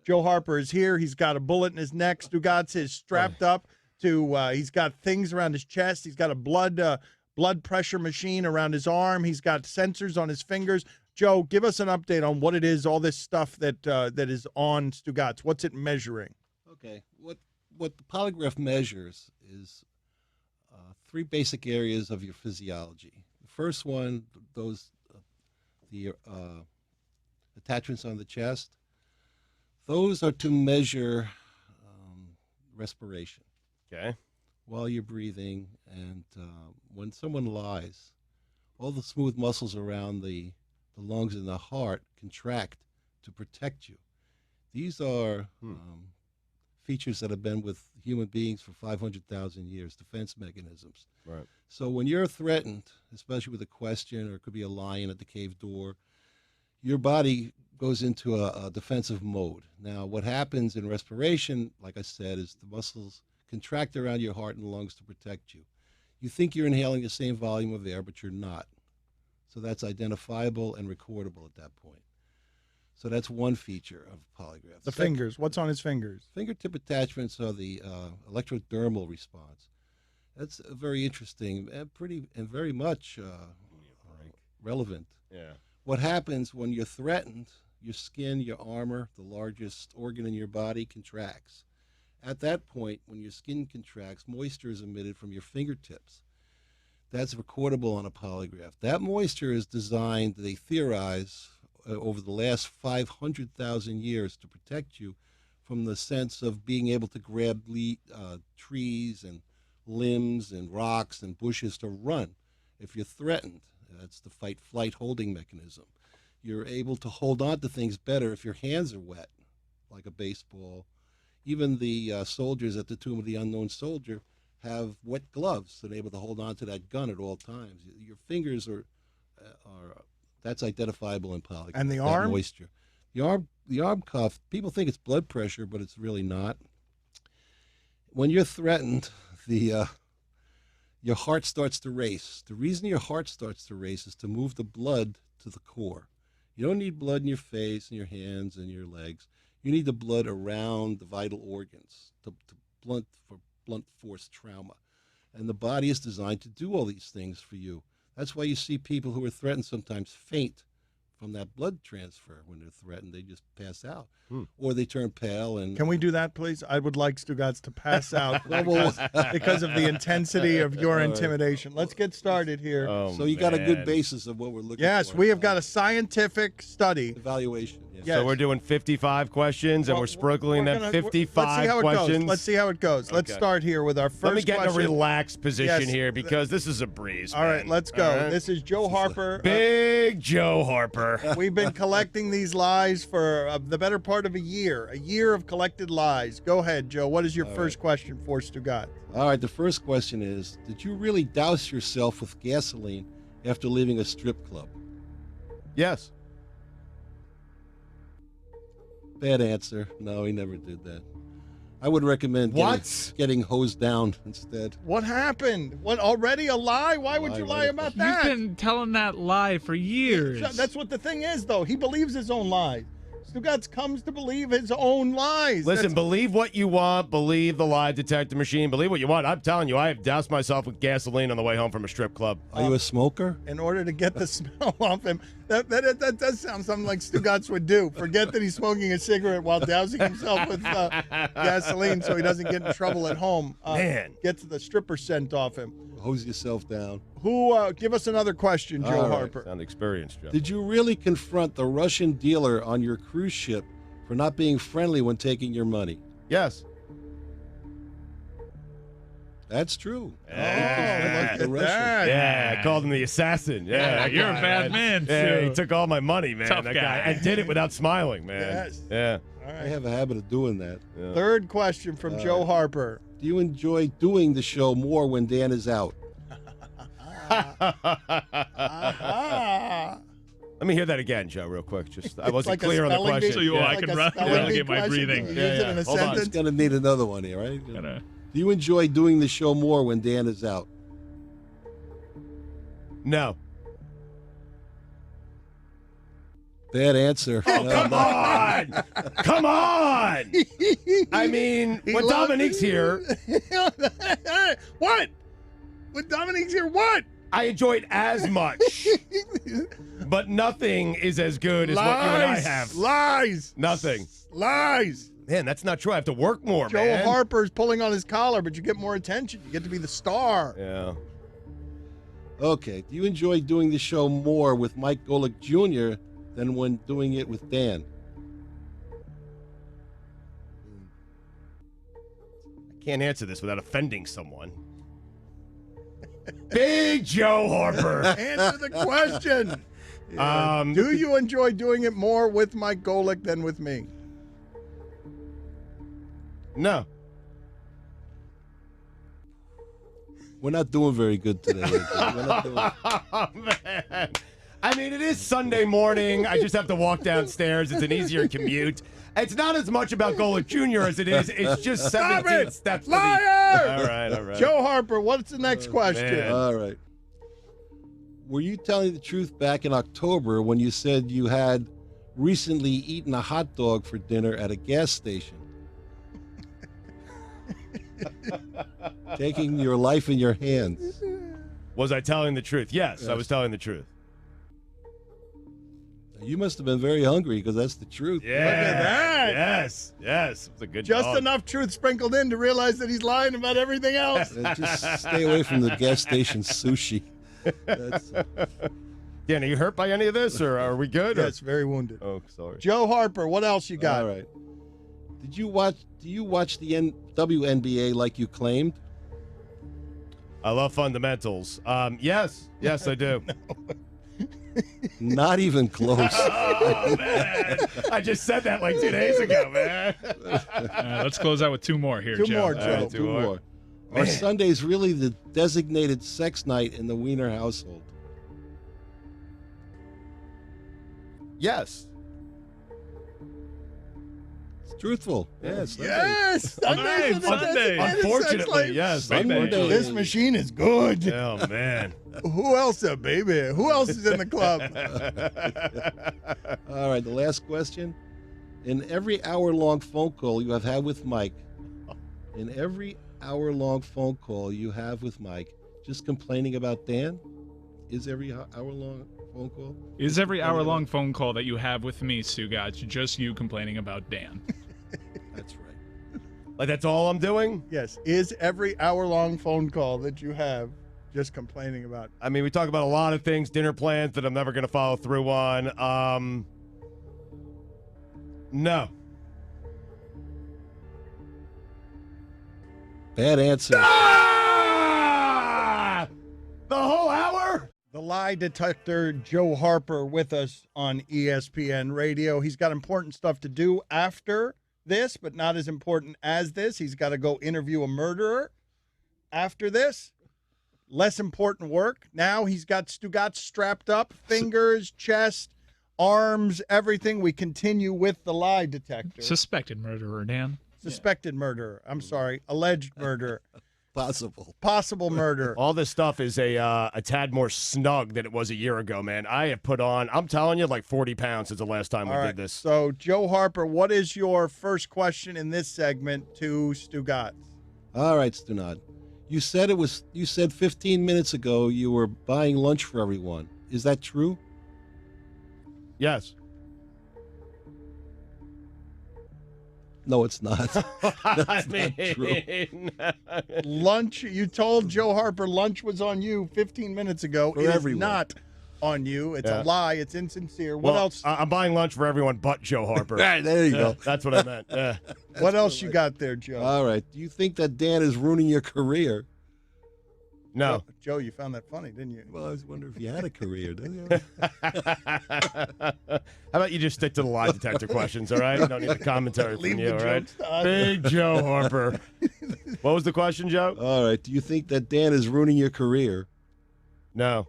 Joe Harper is here. He's got a bullet in his neck. Stugatz is strapped up to. He's got things around his chest. He's got a blood pressure machine around his arm. He's got sensors on his fingers. Joe, give us an update on what it is. All this stuff that is on Stugatz. What's it measuring? Okay, what the polygraph measures is 3 basic areas of your physiology. The first one, the attachments on the chest, those are to measure respiration. Okay. While you're breathing, and when someone lies, all the smooth muscles around the lungs and the heart contract to protect you. These are features that have been with human beings for 500,000 years, defense mechanisms. Right. So when you're threatened, especially with a question, or it could be a lion at the cave door, your body goes into a defensive mode. Now, what happens in respiration, like I said, is the muscles contract around your heart and lungs to protect you. You think you're inhaling the same volume of air, but you're not. So that's identifiable and recordable at that point. So that's one feature of polygraph. The fingers. What's on his fingers? Fingertip attachments are the electrodermal response. That's very interesting and very much relevant. Yeah. What happens when you're threatened, your skin, your armor, the largest organ in your body, contracts. At that point, when your skin contracts, moisture is emitted from your fingertips. That's recordable on a polygraph. That moisture is designed, they theorize, over the last 500,000 years to protect you from the sense of being able to grab trees and limbs and rocks and bushes to run. If you're threatened, that's the fight-flight holding mechanism. You're able to hold on to things better if your hands are wet, like a baseball. Even the soldiers at the Tomb of the Unknown Soldier have wet gloves, so they're able to hold on to that gun at all times. Your fingers are that's identifiable in polygraph. And the arm? Moisture. The arm cuff, people think it's blood pressure, but it's really not. When you're threatened, your heart starts to race. The reason your heart starts to race is to move the blood to the core. You don't need blood in your face and your hands and your legs. You need the blood around the vital organs to blunt force trauma. And the body is designed to do all these things for you. That's why you see people who are threatened sometimes faint from that blood transfer. When they're threatened, they just pass out. Or they turn pale. And can we do that, please? I would like Stugatz to pass out because of the intensity of your intimidation. Let's get started here. So you got a good basis of what we're looking for. Yes, we have got a scientific study. Evaluation. Yes. So we're doing 55 questions, and we're sprinkling them 55 questions. Let's see how it goes. Okay. Let's start here with our first Let me get question. in a relaxed position Yes. here, because this is a breeze. All right, man. let's go. All right? This is Joe Harper. Big Joe Harper. We've been collecting these lies for the better part of a year of collected lies. Go ahead, Joe. What is your first question for Stugatz? All right, the first question is, did you really douse yourself with gasoline after leaving a strip club? Yes. Bad answer. No, he never did that. I would recommend getting hosed down instead. What happened? What, already a lie? Why would you lie about that? You've been telling that lie for years. That's what the thing is, though. He believes his own lies. Stugatz comes to believe his own lies. Listen, believe what you want. Believe the lie detector machine. Believe what you want. I'm telling you, I have doused myself with gasoline on the way home from a strip club. Are you a smoker? In order to get the smell off him. That does sound something like Stugatz would do. Forget that he's smoking a cigarette while dousing himself with gasoline so he doesn't get in trouble at home. Man. Gets the stripper scent off him. Hose yourself down. Give us another question, Joe Harper. Sound experienced, Joe. Did you really confront the Russian dealer on your cruise ship for not being friendly when taking your money? Yes. That's true. Yeah. The Russian. Yeah, I called him the assassin. Yeah, you're a bad man, Yeah, too. he took all my money, man. Tough that guy. And did it without smiling, man. Yes. Yeah. All I right. have a habit of doing that. Yeah. Third question from Joe Harper. Do you enjoy doing the show more when Dan is out? Ah. Let me hear that again, Joe, real quick. Just I wasn't like a clear on the spelling bee. question. So I Like can a run. spelling Yeah, bee get my question. breathing. Use it in a Hold on. sentence. It's going to need another one here, right? Gonna- Do you enjoy doing the show more when Dan is out? No. Bad answer. Oh, come on! Come on! I mean, when Dominique's here, What? When Dominique's here, what? I enjoy it as much. But nothing is as good as what you and I have. Lies. Nothing. Lies. Man, that's not true. I have to work more, Joe man. Harper's pulling on his collar, but you get more attention. You get to be the star. Yeah. Okay. Do you enjoy doing the show more with Mike Golick Jr. than when doing it with Dan? I can't answer this without offending someone. Big Joe Harper. Answer the question. Do you enjoy doing it more with Mike Golick than with me? No. We're not doing very good today. We're not doing... Oh, man. I mean, it is Sunday morning. I just have to walk downstairs. It's an easier commute. It's not as much about Golick Jr. as it is. It's just 17 steps. Liar! All right. Joe Harper, what's the next question? man. All right. Were you telling the truth back in October when you said you had recently eaten a hot dog for dinner at a gas station? Taking your life in your hands. Was I telling the truth? Yes, I was telling the truth. You must have been very hungry because that's the truth. Yeah. Look at that. Yes. It was a good Just dog. enough truth sprinkled in to realize that he's lying about everything else. Just stay away from the gas station sushi. That's, Dan, are you hurt by any of this, or are we good? Yes, very wounded. Oh, sorry. Joe Harper, what else you got? all right. Do you watch the WNBA like you claimed? I love fundamentals. Yes, I do. Not even close. Oh, man. I just said that like 2 days ago, man. Let's close out with two more here, Two Joe. more, Joe. right, Two more. Are Sundays really the designated sex night in the Wiener household? Yes. It's truthful. Yes. Yes! Sunday, Sunday. Unfortunately, yes. Baby. This machine is good. Oh, man. Who else, baby? Who else is in the club? All right. The last question. In every hour-long phone call you have had with Mike, just complaining about Dan? Is every hour-long phone call? Is every hour-long phone call that you have with me, Stugotz, just you complaining about Dan? That's right. Like, that's all I'm doing? Yes. Is every hour-long phone call that you have just complaining about? I mean, we talk about a lot of things, dinner plans that I'm never going to follow through on. No. Bad answer. Ah! The whole hour? The lie detector, Joe Harper, with us on ESPN Radio. He's got important stuff to do after this, but not as important as this. He's got to go interview a murderer after this. Less important work. Now he's got Stugotz strapped up, fingers, chest, arms, everything. We continue with the lie detector. Suspected murderer, Dan. Suspected murderer. I'm sorry. Alleged murderer. Possible murder. All this stuff is a tad more snug than it was a year ago, man. I have put on, I'm telling you, like 40 pounds since the last time we did this. So, Joe Harper, what is your first question in this segment to Stugotz? All right, Stunad. You said 15 minutes ago you were buying lunch for everyone. Is that true? Yes. No, it's not. I mean, Lunch, you told Joe Harper lunch was on you 15 minutes ago. For It is everyone. not on you. It's Yeah. a lie. It's insincere. What well, else? I'm buying lunch for everyone but Joe Harper. Right, there you go. That's what I meant. Yeah. What else you got there, Joe? All right. Do you think that Dan is ruining your career? No. Joe, you found that funny, didn't you? Well, I was wondering if you had a career, didn't you? How about you just stick to the lie detector questions, all right? Don't need the commentary Leave from the you, all right? jokes to us. Big Joe Harper. What was the question, Joe? All right. Do you think that Dan is ruining your career? No.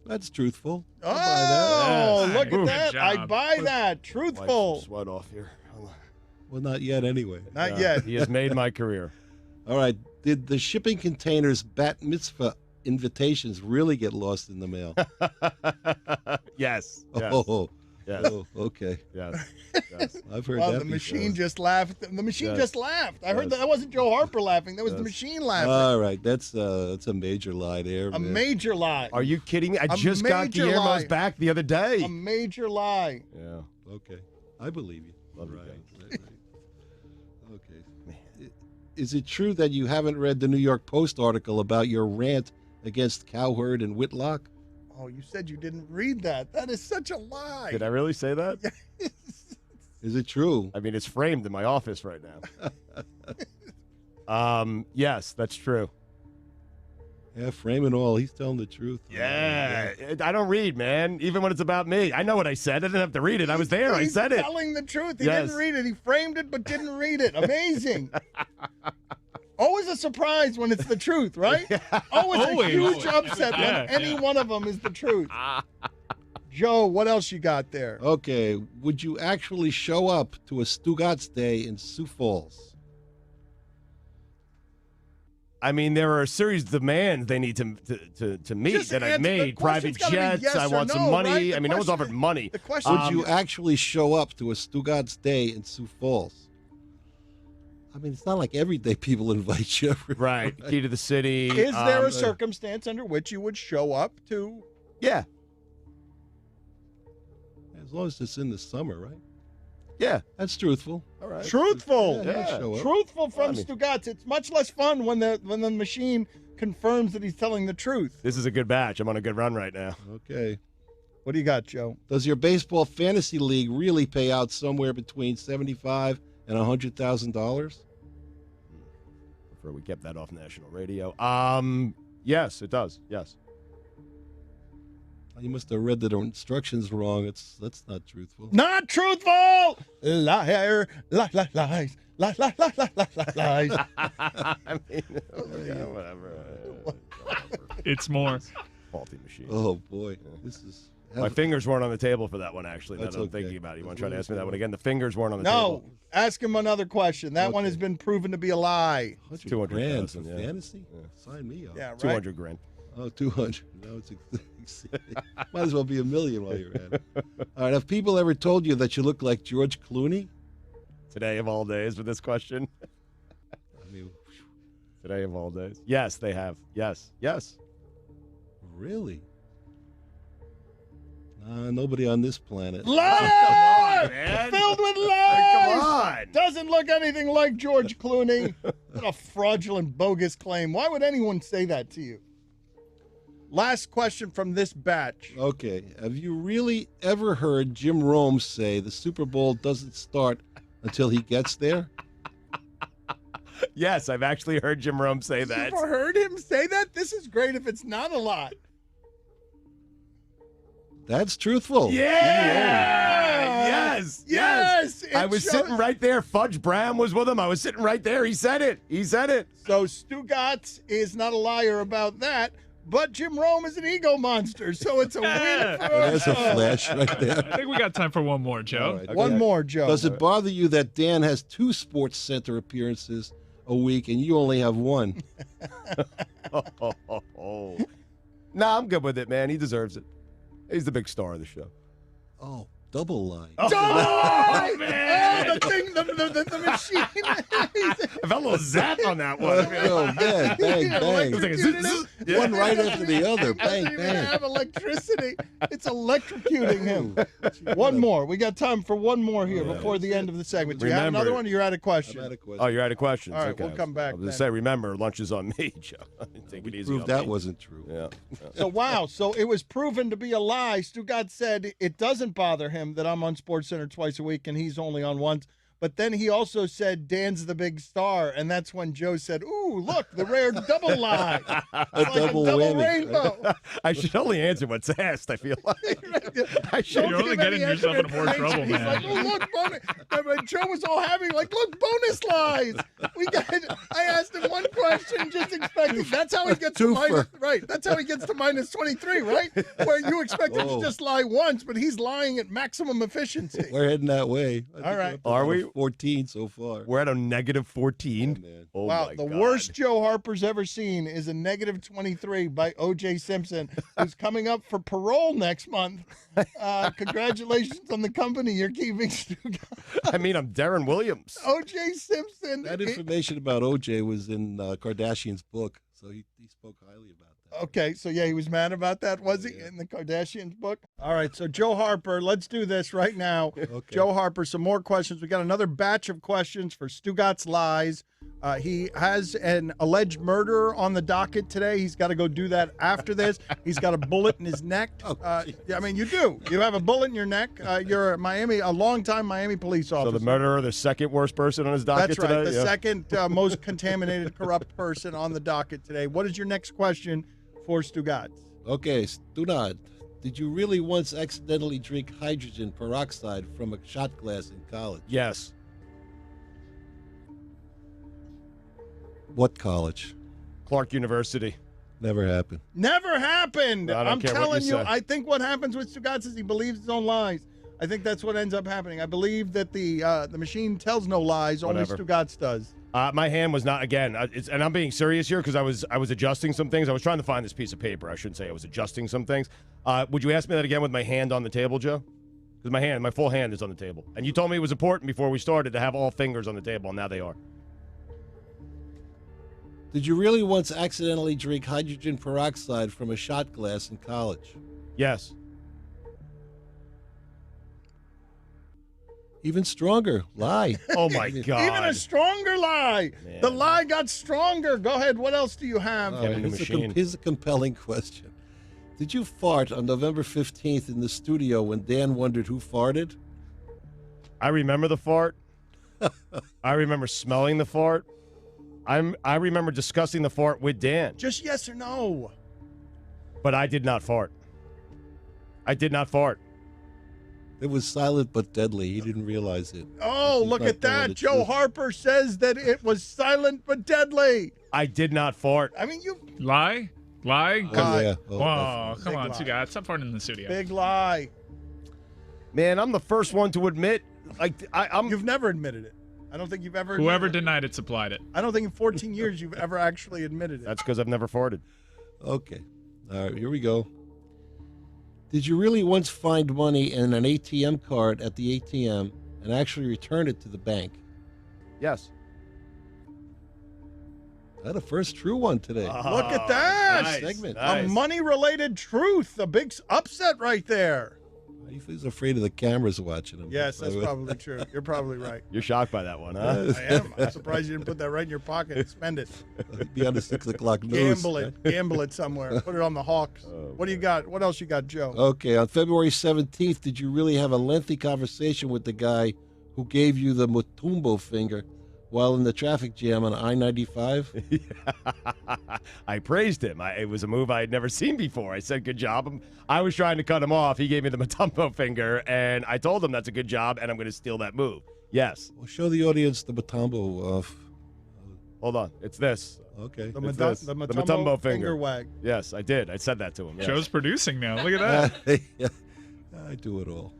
That's truthful. Oh, Yes. look Good at that. job. I buy that. Wipe Truthful. some sweat off here. Well, not yet anyway. Not yet. He has made my career. All right. Did the shipping container's bat mitzvah invitations really get lost in the mail. Yes. Yes. Oh, Yes. oh, okay. Yes. Yes. I've heard Well, that the before. machine just laughed. The machine Yes. just laughed. I heard Yes. that wasn't Joe Harper laughing. That was the Yes. machine laughing. All right, that's a major lie there. A man. major lie. Are you kidding me? I A just got major Guillermo's lie. back the other day. A major lie. Yeah. Okay, I believe you. Love you right, guys. right, right. Okay. Is it true that you haven't read the New York Post article about your rant against Cowherd and Whitlock? Oh, you said you didn't read that. That is such a lie. Did I really say that? Is it true? I mean, it's framed in my office right now. Yes, that's true. Yeah, frame and all. He's telling the truth. Yeah. I don't read, man. Even when it's about me. I know what I said. I didn't have to read it. I was there. I He's said it. telling the truth. He Yes. didn't read it. He framed it but didn't read it. Amazing. Always a surprise when it's the truth, right? Always a Always. huge upset Yeah, when any yeah. one of them is the truth. Joe, what else you got there? Okay, would you actually show up to a Stugatz Day in Sioux Falls? I mean, there are a series of demands they need to meet Just that I've answer the made. Private question's gotta be jets. yes I or want some no, money. right? The I mean, no one's question- offered money. The question Would you actually show up to a Stugatz Day in Sioux Falls? I mean, it's not like everyday people invite you. Right. Key to the city. is there a circumstance under which you would show up to? Yeah. As long as it's in the summer, right? Yeah. That's truthful. All right. Truthful. Yeah, show up. Truthful from I mean- Stugatz. It's much less fun when the machine confirms that he's telling the truth. This is a good batch. I'm on a good run right now. Okay. What do you got, Joe? Does your baseball fantasy league really pay out somewhere between $75,000 and $100,000? Prefer we kept that off national radio. Yes, it does. Yes. You must have read the instructions wrong. That's not truthful. Not truthful! Liar! Lies! Lies! Lies! Lies! Lies! Lies! Lies! I mean, yeah, whatever. It's more. Faulty machine. Oh boy, this is. My fingers weren't on the table for that one, actually. Now That's that I'm okay. thinking about it. You want That's to try to what ask me it's that one for. again? The fingers weren't on the No, table. ask him another question. That one has been proven to be a lie. 100 grand for 200,000, yeah. fantasy? Yeah. Sign me up. Yeah, right. 200 grand. Oh, 200. Now it's exceeding. Might as well be $1 million while you're at it. All right. Have people ever told you that you look like George Clooney? Today of all days with this question. I mean, Today of all days. Yes, they have. Yes. Yes. really? Nobody on this planet. Liar! man. Filled with lies! Come on. Doesn't look anything like George Clooney. What a fraudulent, bogus claim. Why would anyone say that to you? Last question from this batch. Okay. Have you really ever heard Jim Rome say the Super Bowl doesn't start until he gets there? Yes, I've actually heard Jim Rome say that. You ever heard him say that? This is great if it's not a lot. That's truthful. Yes. Yes. I was sitting right there. Fudge Brown was with him. I was sitting right there. He said it. He said it. So Stugatz is not a liar about that, but Jim Rome is an ego monster. So it's a win for our There's a show. flash right there. I think we got time for one more, Joe. All right. One more, Joe. Does it bother you that Dan has 2 Sports Center appearances a week and you only have 1? Nah, I'm good with it, man. He deserves it. He's the big star of the show. Oh, double lie. Oh, man! Oh, the thing, the machine. I felt a little zap on that one. Oh, man. Bang, bang. It was like a zzz, zzz. Yeah. One right after the other. He doesn't Bang, even bang. have electricity. It's electrocuting him. One more. We got time for one more here before the end of the segment. Do you have Remember- another one or you're out of I'm question? out of question. Oh, you're out of questions. All right, Okay. we'll come back I was going then. to say, remember, lunch is on me, Joe. Take it easy Proved on that me. wasn't true. Yeah. So, wow. So it was proven to be a lie. Stugatz said it doesn't bother him that I'm on SportsCenter twice a week and he's only on once. But then he also said Dan's the big star, and that's when Joe said, "Ooh, look, the rare double lie, It's like double a double whammy. rainbow." I should only answer what's asked, I feel like. I should. Don't You're only give any getting yourself extra into more trouble, information. He's man. like, "Oh, look, bonus." And Joe was all happy, like, "Look, bonus lies." I asked him one question, just expecting. That's how he gets to Twofer. minus. Right. That's how he gets to minus 23. Right, where you expect him to Whoa. just lie once, but he's lying at maximum efficiency. We're heading that way. All right. Are we? 14 so far. We're at a negative 14. Yeah, man. Oh Wow, my the God. worst Joe Harper's ever seen is a negative 23 by O.J. Simpson, who's coming up for parole next month. Congratulations on the company you're keeping, Stu. I mean, I'm Darren Williams. O.J. Simpson. That information about OJ was in Kardashian's book, so he spoke highly about that. Okay, so yeah, he was mad about that, was he, Yeah. in the Kardashians book? All right, so Joe Harper, let's do this right now. Okay. Joe Harper, some more questions. We got another batch of questions for Stu Lies. He has an alleged murder on the docket today. He's got to go do that after this. He's got a bullet in his neck. I mean, you do. You have a bullet in your neck. You're a longtime Miami police officer. So the murderer, the second worst person on his docket That's right. today? The second most contaminated, corrupt person on the docket today. What is your next question for Stugatz? Okay, Stunad, did you really once accidentally drink hydrogen peroxide from a shot glass in college? Yes. What college? Clark University. Never happened. Never happened. I don't I'm care what telling you you, say. I think what happens with Stugatz is he believes his own lies. I think that's what ends up happening. I believe that the machine tells no lies. Whatever. Only Stugatz does. My hand was not, again, and I'm being serious here because I was adjusting some things. I was trying to find this piece of paper. I shouldn't say I was adjusting some things. Would you ask me that again with my hand on the table, Joe? Because my full hand is on the table. And you told me it was important before we started to have all fingers on the table, and now they are. Did you really once accidentally drink hydrogen peroxide from a shot glass in college? Yes. Even stronger. Lie. Oh, my God. Even a stronger lie. Man. The lie got stronger. Go ahead. What else do you have? All right, the machine. here's a compelling question. Did you fart on November 15th in the studio when Dan wondered who farted? I remember the fart. I remember smelling the fart. I remember discussing the fart with Dan, Just yes or no. but I did not fart. I did not fart. It was silent but deadly. He didn't realize it. Oh, He's look not at telling that. the Joe truth. Harper says that it was silent but deadly. I did not fart. I mean, you Lie? Lie? Oh, yeah. Oh, Whoa, definitely. come Big on, lie. two guys. Stop farting in the studio. big lie. Man, I'm the first one to admit, like, I'm. You've never admitted it. I don't think you've ever. Whoever admitted denied it supplied it. it. I don't think in 14 years you've ever actually admitted it. That's because I've never farted. Okay. All right, here we go. Did you really once find money in an ATM card at the ATM and actually return it to the bank? Yes. That's a first true one today. Look at that. Nice, segment. A money-related truth. A big upset right there. He's afraid of the cameras watching him. Yes, that's probably true. You're probably right. You're shocked by that one, huh? I am. I'm surprised you didn't put that right in your pocket and spend it. He'd be on the 6 o'clock news. Gamble it somewhere. Put it on the Hawks. What do you got? What else you got, Joe? Okay, on February 17th, did you really have a lengthy conversation with the guy who gave you the Mutumbo finger while in the traffic jam on I-95? I praised him. It was a move I had never seen before. I said, good job. I was trying to cut him off. He gave me the Mutumbo finger, and I told him that's a good job, and I'm going to steal that move. Yes. Well, show the audience the Mutombo. Hold on. It's this. Okay. The It's this. Mutombo The Mutombo finger finger. wag. Yes, I did. I said that to him. Yes. Joe's producing now. Look at that. Yeah, I do it all.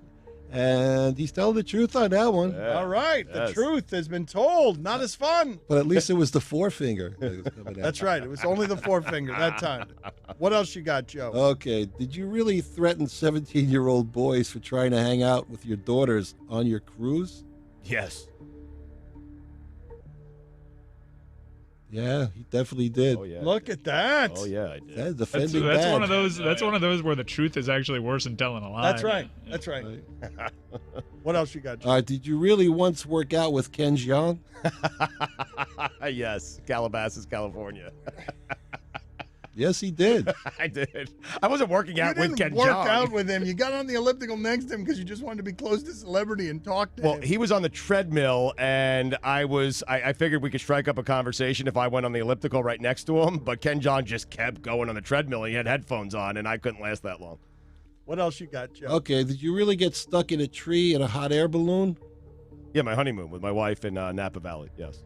And he's telling the truth on that one. Yeah. All right. Yes. The truth has been told. Not as fun. But at least it was the forefinger. That was coming out. That's right. It was only the forefinger that time. What else you got, Joe? Okay. Did you really threaten 17-year-old boys for trying to hang out with your daughters on your cruise? Yes. Yeah, he definitely did. Oh, yeah. Look at that. Oh, yeah, I did. That's That's defending one bad. of those. That's one of those where the truth is actually worse than telling a lie. That's right. That's right. What else you got, Joe? All right, did you really once work out with Ken Jeong? Yes. Calabasas, California. Yes, he did. I did. I wasn't working out You with didn't Ken work Jeong. out with him. You got on the elliptical next to him because you just wanted to be close to celebrity and talk to Well, him. he was on the treadmill, and I figured we could strike up a conversation if I went on the elliptical right next to him, but Ken Jeong just kept going on the treadmill. He had headphones on, and I couldn't last that long. What else you got, Joe? Okay, did you really get stuck in a tree in a hot air balloon? Yeah, my honeymoon with my wife in Napa Valley, yes.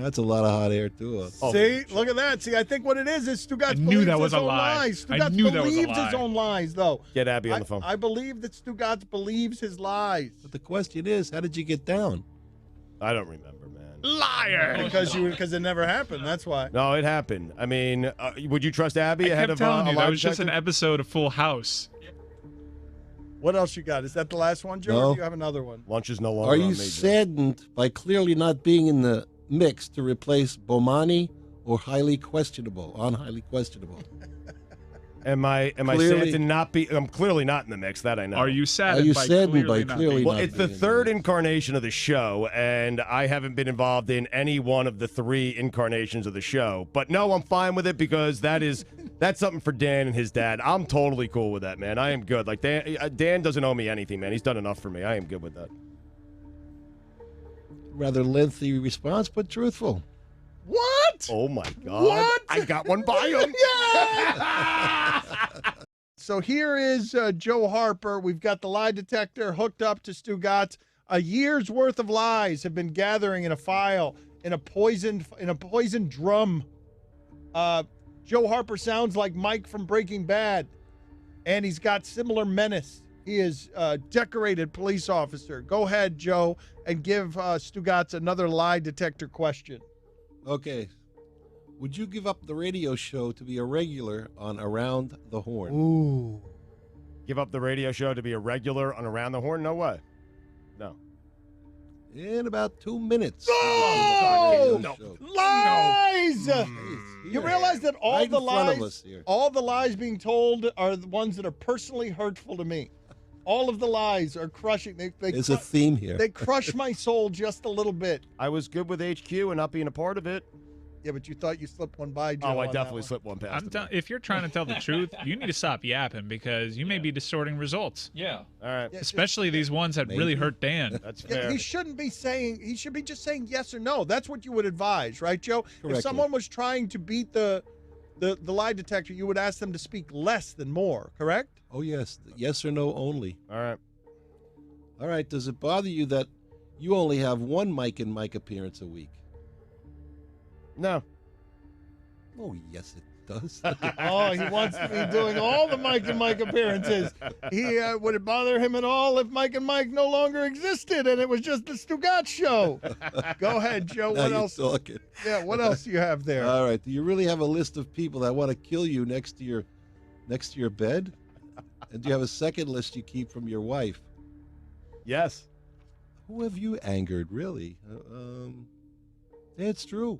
That's a lot of hot air, too. See, look at that. See, I think what it is Stu Gatz I knew believes that was his a own lie. lies. Stu I Gatz knew that was a believes his lie. own lies, though. Get Abby on the phone. I believe that Stu Gatz believes his lies. But the question is, how did you get down? I don't remember, man. Liar. Because it never happened. That's why. No, it happened. I mean, would you trust Abby I ahead kept of telling a you lie that was just an detector? episode of Full House. What else you got? Is that the last one, Joe? No. Or do you have another one? Lunch is no longer Are on you me, Joe. saddened by clearly not being in the mix to replace Bomani or highly questionable? Am I sad Clearly- to not be? I'm clearly not in the mix. That I know. Are you saddened by saddened by not clearly being- Well, not it's the being in third the- incarnation of the show, and I haven't been involved in any one of the 3 incarnations of the show. But no, I'm fine with it because that's something for Dan and his dad. I'm totally cool with that, man. I am good. Like Dan doesn't owe me anything, man. He's done enough for me. I am good with that. Rather lengthy response, but truthful. What? Oh my God! What? I got one by him. So here is Joe Harper. We've got the lie detector hooked up to Stu Gatz. A year's worth of lies have been gathering in a file in a poisoned drum. Joe Harper sounds like Mike from Breaking Bad, and he's got similar menace. He is a decorated police officer. Go ahead, Joe, and give Stu Gatz another lie detector question. Okay. Would you give up the radio show to be a regular on Around the Horn? Ooh. Give up the radio show to be a regular on Around the Horn? No way. No. In about 2 minutes. Oh! Radio No. show. Lies! Jeez, You here. realize that all Right the in front of lies, us here. all the lies being told are the ones that are personally hurtful to me. All of the lies are crushing. There's a theme here. They crush my soul just a little bit. I was good with HQ and not being a part of it. Yeah, but you thought you slipped one by, Joe. Oh, I on that definitely one. slipped one past I'm him. tell- if you're trying to tell the truth, you need to stop yapping because you may be distorting results. Yeah. All right. Yeah, Especially these ones that really Maybe. hurt Dan. That's Yeah, fair. he shouldn't be saying. He should be just saying yes or no. That's what you would advise, right, Joe? If Correctly. someone was trying to beat the lie detector, you would ask them to speak less than more. Correct? Oh, yes. Yes or no only. All right. All right. Does it bother you that you only have one Mike and Mike appearance a week? No. Oh, yes, it does. Oh, he wants to be doing all the Mike and Mike appearances. Would it bother him at all if Mike and Mike no longer existed and it was just the Stu Gatz show? Go ahead, Joe. Now What you're else? talking. Yeah, what else do you have there? All right. Do you really have a list of people that want to kill you next to your bed? And do you have a second list you keep from your wife? Yes. Who have you angered, really? It's true.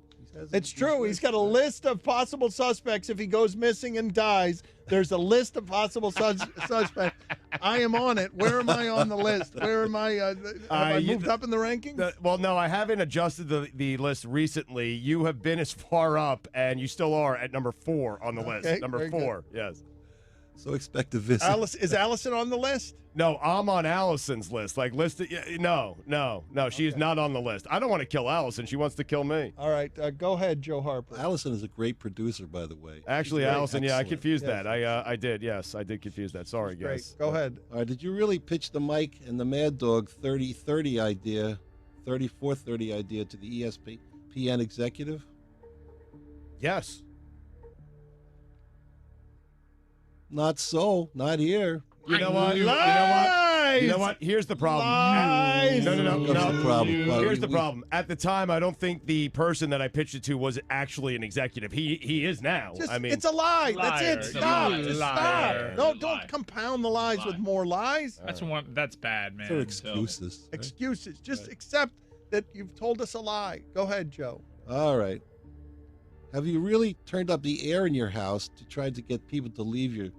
It's true. He's got a list of possible suspects. If he goes missing and dies, there's a list of possible suspects. I am on it. Where am I on the list? Where am I? Have I moved up in the rankings? Well, no, I haven't adjusted the list recently. You have been as far up, and you still are at number 4 on the Okay, list. Number very 4, yes. So expect a visit. Is Allison on the list? No, I'm on Allison's list. Like, listed. No. She is not on the list. I don't want to kill Allison. She wants to kill me. All right, go ahead, Joe Harper. Allison is a great producer, by the way. Actually, She's great. Allison, yeah, I Excellent. confused Yes. that. I did. Yes, I did confuse that. Sorry, Great. guys. Go ahead. All right, did you really pitch the Mike and the Mad Dog 30-30 idea, 34-30 idea to the ESPN executive? Yes. Not so. Not here. You know what? Lies! You know what? Here's the problem. Lies! No. What's the problem? Well, Here's the we- problem. At the time, I don't think the person that I pitched it to was actually an executive. He is now. Just, I mean, it's a lie. Liar. That's it. Stop. Liar. Just Liar. stop. No, Liar. don't compound the lies with more lies. That's bad, man. They're excuses. right? Excuses. Just accept that you've told us a lie. Go ahead, Joe. All right. Have you really turned up the air in your house to try to get people to leave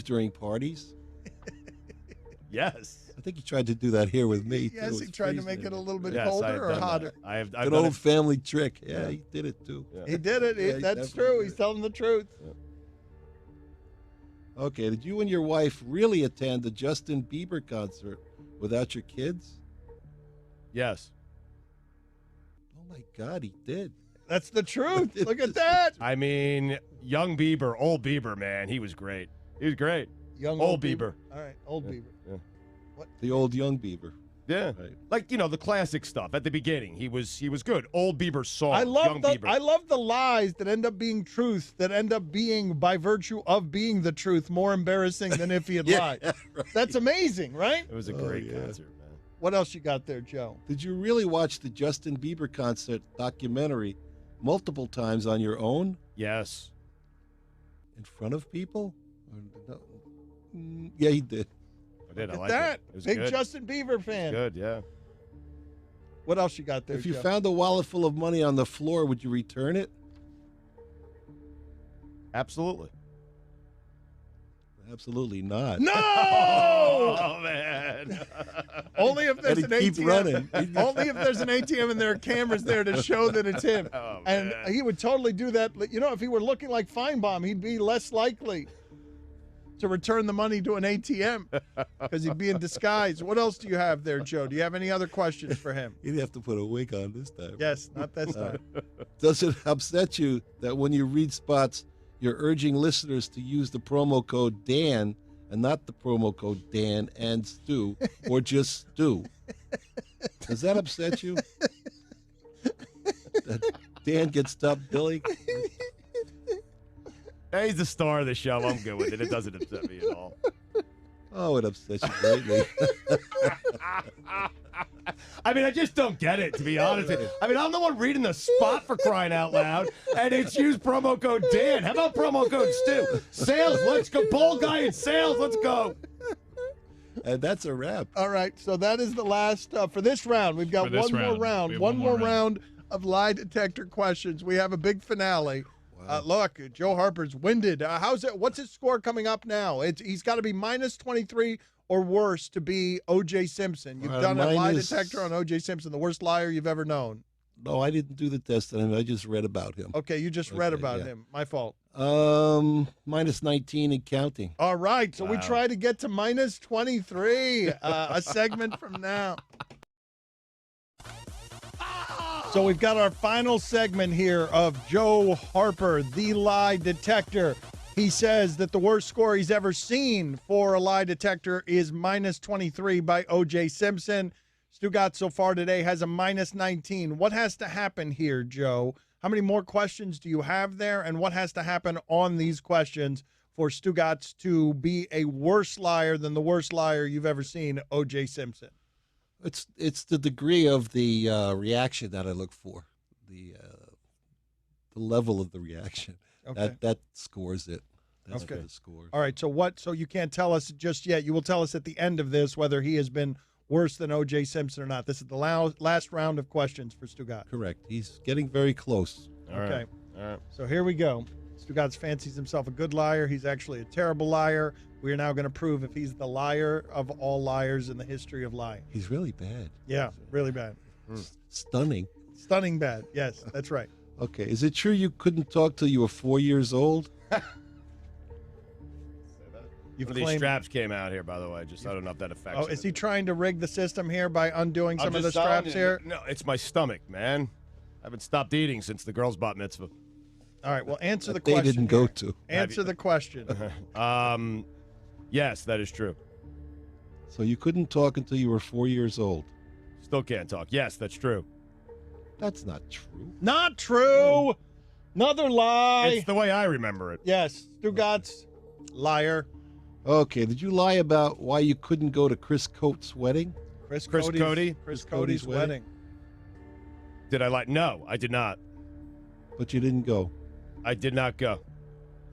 during parties? yes. I think you tried to do that here with me. Yes, too. he tried to It's make it freezing a little bit Yes, I have colder or done that. hotter. I've An done old it. family trick. Yeah, Yeah. he did it too. Yeah. He did it. Yeah, he That's definitely true. did He's it. telling the truth. Okay, did you and your wife really attend the Justin Bieber concert without your kids? Yes. Oh my God, he did. That's the truth. Look at that. I mean, young Bieber, old Bieber, man, he was great. He was great. Young Old Bieber. All right, old Bieber. Yeah. The old young Bieber. Yeah, Right. like the classic stuff at the beginning. He was good. Old Bieber song. I love Young Bieber. I love the lies that end up being truth, that end up being, by virtue of being the truth, more embarrassing than if he had lied. Right. That's amazing, right? It was a great concert, man. What else you got there, Joe? Did you really watch the Justin Bieber concert documentary multiple times on your own Yes. in front of people? Or no? Yeah, he did. I did. I Look liked at that. it. It was Big good. Justin Bieber fan. Good, yeah. What else you got there, If you Joe? found a wallet full of money on the floor, would you return it? Absolutely. Absolutely not. No! Oh, man. Only if there's And an he'd keep ATM. running. Only if there's an ATM and there are cameras there to show that it's him. Oh, And man. he would totally do that. If he were looking like Feinbaum, he'd be less likely to return the money to an ATM because he'd be in disguise. What else do you have there, Joe? Do you have any other questions for him? You'd have to put a wig on this time. Yes, not this time. Does it upset you that when you read spots, you're urging listeners to use the promo code Dan and not the promo code Dan and Stu or just Stu? Does that upset you? That Dan gets top billing? Hey, he's the star of the show. I'm good with it. It doesn't upset me at all. Oh, it upsets you greatly. I mean, I just don't get it, to be honest with you. I mean, I'm the one reading the spot, for crying out loud, and it's use promo code Dan. How about promo code Stu? Sales, let's go. Ball guy in sales, let's go. And that's a wrap. All right, so that is the last for this round. We've got For this one more round. round. We have One more round of lie detector questions. We have a big finale. Look, Joe Harper's winded. How's it? What's his score coming up now? He's got to be minus 23 or worse to be O.J. Simpson. You've done a lie detector on O.J. Simpson, the worst liar you've ever known. No, I didn't do the test on him. I just read about him. Okay, you just read Okay, about yeah. him. My fault. Minus 19 and counting. All right, so we Wow. try to get to minus 23, a segment from now. So we've got our final segment here of Joe Harper, the lie detector. He says that the worst score he's ever seen for a lie detector is minus 23 by O.J. Simpson. Stugat so far today has a minus 19. What has to happen here, Joe? How many more questions do you have there? And what has to happen on these questions for Stugatz to be a worse liar than the worst liar you've ever seen, O.J. Simpson? It's the degree of the reaction that I look for, the level of the reaction. Okay. That scores it. That's Okay. what it scores. All right. So you can't tell us just yet. You will tell us at the end of this whether he has been worse than O.J. Simpson or not. This is the last round of questions for Stugat. Correct. He's getting very close. All right. Okay. All right. So here we go. Stugatz fancies himself a good liar. He's actually a terrible liar. We are now going to prove if he's the liar of all liars in the history of lying. He's really bad. Yeah, really bad. Stunning. Stunning bad. Yes, that's right. Okay. Is it true you couldn't talk till you were 4 years old? You've One of these claimed. straps came out here, by the way. Just I don't know if that affects Oh, it. is he trying to rig the system here by undoing I'm some of the just telling straps you. here? No, it's my stomach, man. I haven't stopped eating since the girls' bat mitzvah. All right. Well, answer the That they question. didn't go here. to. Answer the question. Yes, that is true. So you couldn't talk until you were 4 years old. Still can't talk. Yes, that's true. That's not true. Not true. Another lie. It's the way I remember it. Yes, Stugatz, liar. Okay. Did you lie about why you couldn't go to Chris Coates' wedding? Chris Chris Cody? Cody's wedding. Did I lie? No, I did not. But you didn't go. I did not go.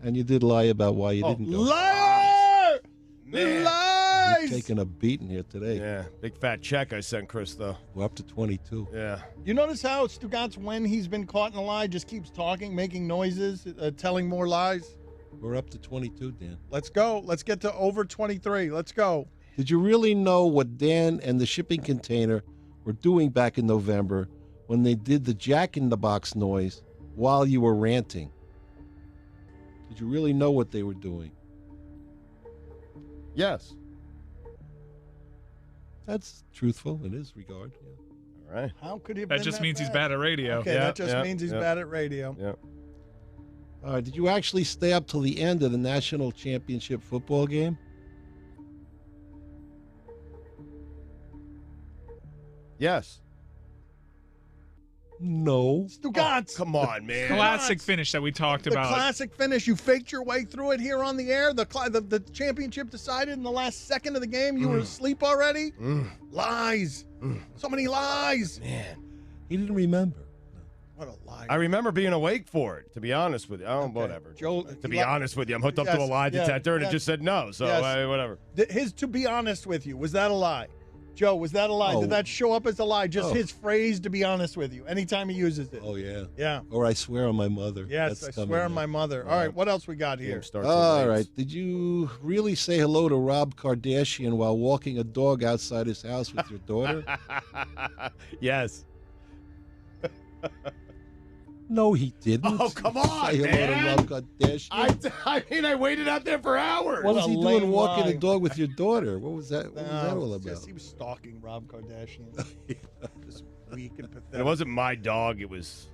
And you did lie about why you didn't go. Liar! Man. Lies! You're taking a beating here today. Yeah, big fat check I sent Chris, though. We're up to 22. Yeah. You notice how Stugatz, when he's been caught in a lie, just keeps talking, making noises, telling more lies? We're up to 22, Dan. Let's go. Let's get to over 23. Let's go. Did you really know what Dan and the shipping container were doing back in November when they did the jack-in-the-box noise while you were ranting? Did you really know what they were doing? Yes. That's truthful in his regard. Yeah. All right. How could he have That been just that means he's bad? bad at radio. Okay, Yeah, that just yeah, means he's yeah. bad at radio. Yeah. All right. Did you actually stay up till the end of the national championship football game? Yes. No. Stugotz. Come on, man. Classic finish that we talked The about. classic finish. You faked your way through it here on the air. The championship decided in the last second of the game. You were asleep already. Lies. So many lies. Man. He didn't remember. What a lie. I remember being awake for it, to be honest with you. Oh, whatever. Joe, to be honest with you, I'm hooked up to a Yes, lie yeah, detector, and yes. it just said no, so Yes. whatever. His to be honest with you, was that a lie? Joe, was that a lie? Oh. Did that show up as a lie? Just Oh. his phrase to be honest with you, anytime he uses it. Oh, yeah. Yeah. Or I swear on my mother. Yes, That's I coming swear on up. my mother. All right, what else we got here? Game starts All at right. late. Did you really say hello to Rob Kardashian while walking a dog outside his house with your daughter? Yes. No, he didn't. Oh, come on, Say hello man. to Rob Kardashian. I mean, I waited out there for hours. What was a he lame doing walking lie. a dog with your daughter? What was that? What was that all it's just about? he was stalking Rob Kardashian. Just weak and pathetic. And it wasn't my dog. It was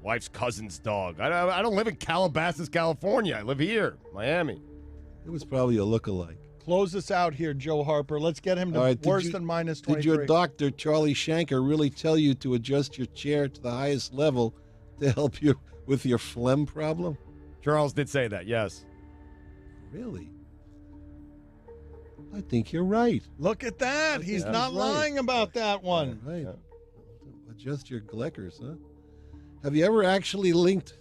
my wife's cousin's dog. I don't live in Calabasas, California. I live here, Miami. It was probably a look-alike. Close us out here, Joe Harper. Let's get him to All right, did worse you- than minus Did 23. your doctor, Charlie Shanker, really tell you to adjust your chair to the highest level to help you with your phlegm problem? Charles did say that, yes. Really? I think you're right. Look at that. He's think not he's right. lying about that one. Right. Adjust your gleckers, huh? Have you ever actually linked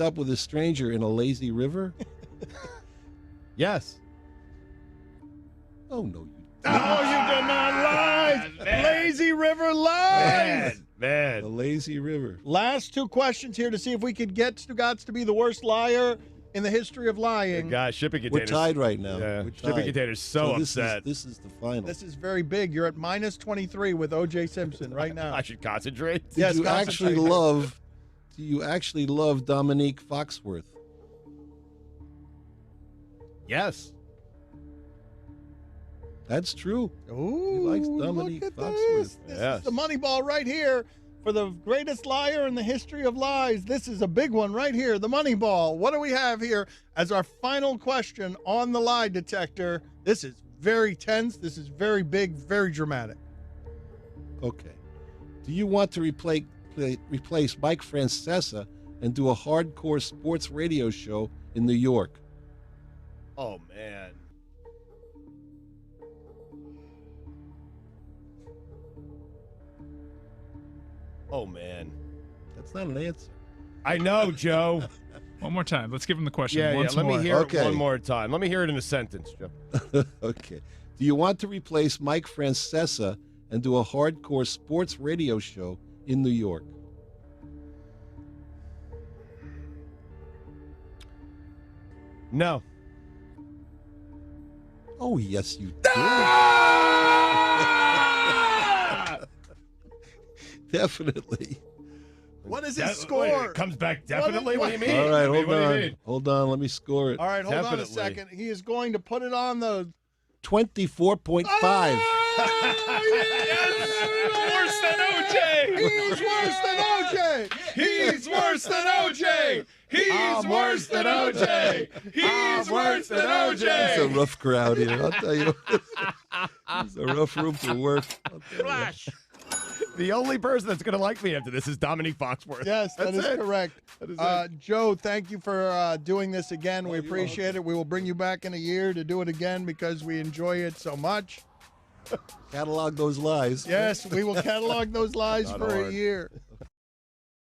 up with a stranger in a lazy river? Yes. Oh no, you No, you did not lie. Lazy River lies. a Man. lazy river. Last two questions here to see if we could get Stugotz to be the worst liar in the history of lying. God, shipping We're containers. tied right now. Yeah, We're shipping tied. containers so this upset. This is the final. This is very big. You're at minus 23 with O.J. Simpson right now. I should concentrate. Yes, Do you actually concentrate. Do you actually love Dominique Foxworth? Yes. That's true. Ooh, likes Dominique look at Foxworth. this. This Yes. is the money ball right here for the greatest liar in the history of lies. This is a big one right here, the money ball. What do we have here as our final question on the lie detector? This is very tense. This is very big, very dramatic. Okay. Do you want to replace Mike Francesa and do a hardcore sports radio show in New York? Oh, man. Oh, man. That's not an answer. I know, Joe. One more time. Let's give him the question Yeah, once let more. me hear Okay. it one more time. Let me hear it in a sentence, Joe. Okay. Do you want to replace Mike Francesa and do a hardcore sports radio show in New York? No. Oh, yes, you do. Definitely. What is his Wait, score? it comes back definitely? What do you mean? All right, What do you- hold what do you on. mean? Hold on. Let me score it. All right, hold on a Definitely. second. He is going to put it on the 24.5. Worse than OJ. He's worse than OJ. He's worse than OJ. He's worse than OJ. He's worse than It's a OJ. rough crowd here. I'll tell you. It's a rough room to work. I'll tell you. Flash. The only person that's going to like me after this is Dominique Foxworth. Yes, that That's is it. correct. That is it. Joe, thank you for doing this again. We you're appreciate it. We will bring you back in a year to do it again because we enjoy it so much. Catalog those lies. Yes, we will catalog those lies Not for a hard. year.